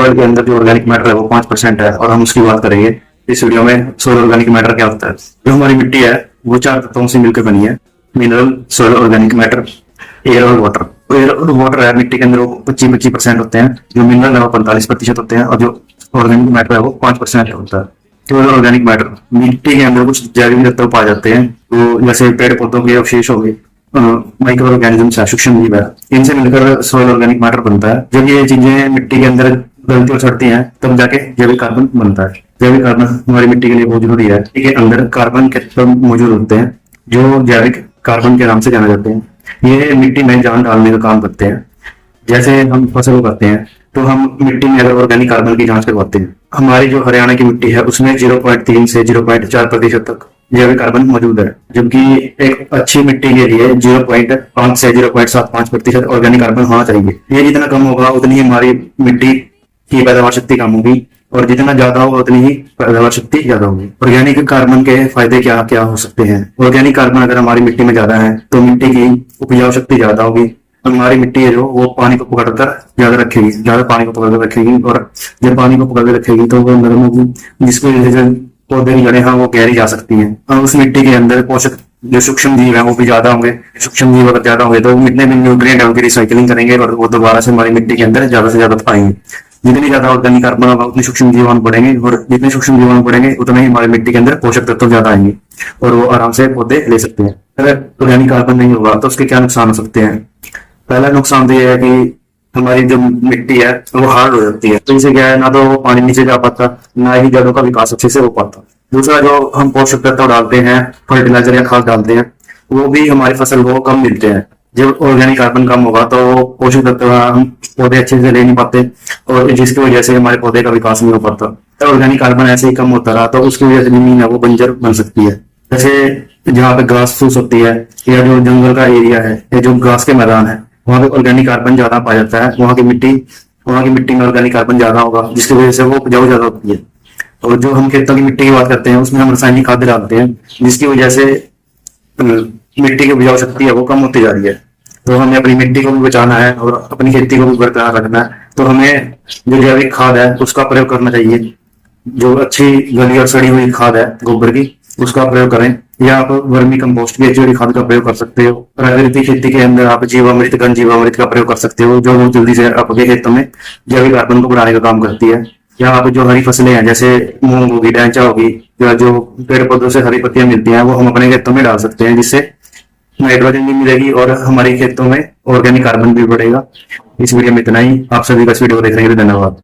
Soil के अंदर जो ऑर्गेनिक मैटर है वो 5% है, और हम उसकी बात करेंगे इस वीडियो में। सॉइल ऑर्गेनिक मैटर क्या होता है? जो हमारी मिट्टी है वो 4 तत्वों से मिलकर बनी है: mineral, soil organic matter, air और वाटर। एयर और वाटर है मिट्टी के अंदर वो 25% होते हैं, जो मिनरल है वो 45% होते हैं, और जो ऑर्गेनिक मैटर है वो 5% होता है। तो ऑर्गेनिक मैटर मिट्टी के अंदर कुछ जैविक तत्व पाए जाते हैं, तो जैसे पेड़ पौधों के अवशेष हो गए, माइक्रो ऑर्गेनिज्म है, सूक्ष्म जीव है, इनसे मिलकर सॉइल ऑर्गेनिक मैटर बनता है। जब ये चीजें मिट्टी के अंदर गलती और चढ़ती हैं तब जाके जैविक कार्बन बनता है। जैविक कार्बन हमारी मिट्टी के लिए बहुत जरूरी है। मिट्टी के अंदर कार्बन के तत्व मौजूद होते हैं जो जैविक कार्बन के नाम से जाने जाते हैं। ये मिट्टी में जान डालने का काम करते हैं। जैसे हम फसल उगाते हैं तो हम मिट्टी में अगर ऑर्गेनिक कार्बन की जांच करवाते हैं, हमारी जो हरियाणा की मिट्टी है उसमें 0.3 से 0.4% तक जैविक कार्बन मौजूद है, जबकि एक अच्छी मिट्टी के लिए 0.5 से 0.75% ऑर्गेनिक कार्बन होना चाहिए। ये जितना कम होगा उतनी ही हमारी मिट्टी की पैदावार शक्ति कम होगी, और जितना ज्यादा होगा उतनी ही पैदावार शक्ति ज्यादा होगी। ऑर्गेनिक कार्बन के फायदे क्या क्या हो सकते हैं? ऑर्गेनिक कार्बन अगर हमारी मिट्टी में ज्यादा है तो मिट्टी की उपजाऊ शक्ति ज्यादा होगी। हमारी मिट्टी है जो वो पानी को पकड़कर ज्यादा रखेगी, ज्यादा पानी को पकड़कर रखेगी, और जब पानी को पकड़कर रखेगी तो वो नरम होगी, जिसकी वजह से पौधे की जड़ें हैं वो गहरी जा सकती हैं। और उस मिट्टी के अंदर पोषक जो सूक्ष्म जीव है वो भी ज्यादा होंगे। सूक्ष्म जीव अगर ज्यादा होंगे तो जितने भी न्यूट्रिएंट है उनकी रिसाइकलिंग करेंगे और वो दोबारा से हमारी मिट्टी के अंदर ज्यादा से ज्यादा पाएंगे। जितनी ज्यादा ऑर्गेनिक कार्बन होगा उतने सूक्ष्म जीवाणु बढ़ेंगे, और जितने सूक्ष्म जीवाणु बढ़ेंगे उतने ही हमारी मिट्टी के अंदर पोषक तत्व ज्यादा आएंगे और वो आराम से पौधे ले सकते हैं। अगर ऑर्गेनिक कार्बन नहीं होगा तो उसके क्या नुकसान हो सकते हैं? पहला नुकसान तो यह है कि हमारी जो मिट्टी है वो हार्ड हो जाती है, तो इसे क्या है, ना तो वो पानी नीचे जा पाता, ना ही जड़ों का विकास अच्छे से हो पाता। दूसरा, जो हम पोषक तत्व डालते हैं, फर्टिलाइजर या खाद डालते हैं, वो भी हमारी फसल को कम मिलते हैं। जब ऑर्गेनिक कार्बन कम होगा तो पोषक तत्व हम पौधे अच्छे से ले नहीं पाते, और जिसकी वजह से हमारे पौधे का विकास नहीं हो पाता। तो ऑर्गेनिक कार्बन ऐसे ही कम होता रहा तो उसकी वजह से जमीन है वो बंजर बन सकती है। जैसे जहाँ पे घास फूस होती है या जो जंगल का एरिया है या जो घास के मैदान है, वहाँ पे ऑर्गेनिक कार्बन ज्यादा पाया जाता है। वहाँ की मिट्टी में ऑर्गेनिक कार्बन ज्यादा होगा, जिसकी वजह से वो उपजाऊ ज्यादा होती है। और जो हम खेतों की मिट्टी की बात करते हैं उसमें हम रासायनिक खाद डालते हैं, जिसकी वजह से मिट्टी की उपजाऊ शक्ति है वो कम होती जा रही है। तो हमें अपनी मिट्टी को भी बचाना है और अपनी खेती को भी बरकरार रखना है, तो हमें जो जैविक खाद है उसका प्रयोग करना चाहिए। जो अच्छी गली और सड़ी हुई खाद है गोबर की, उसका प्रयोग करें, या आप वर्मी कंपोस्ट की जैविक खाद का प्रयोग कर सकते हो। प्राकृतिक खेती के अंदर आप जीवामृत, घन जीवामृत का प्रयोग कर सकते हो, जो बहुत जल्दी से आपके खेतों में जैविक कार्बन को बढ़ाने का काम करती है। या आप जो हरी फसलें हैं जैसे मूंग होगी, डैंचा होगी, या जो पेड़ पौधों से हरी पत्तियां मिलती हैं वो हम अपने खेतों में डाल सकते हैं, जिससे नाइट्रोजन भी मिलेगी और हमारे खेतों में ऑर्गेनिक कार्बन भी बढ़ेगा। इस वीडियो में इतना ही। आप सभी का इस वीडियो को देखने के लिए धन्यवाद।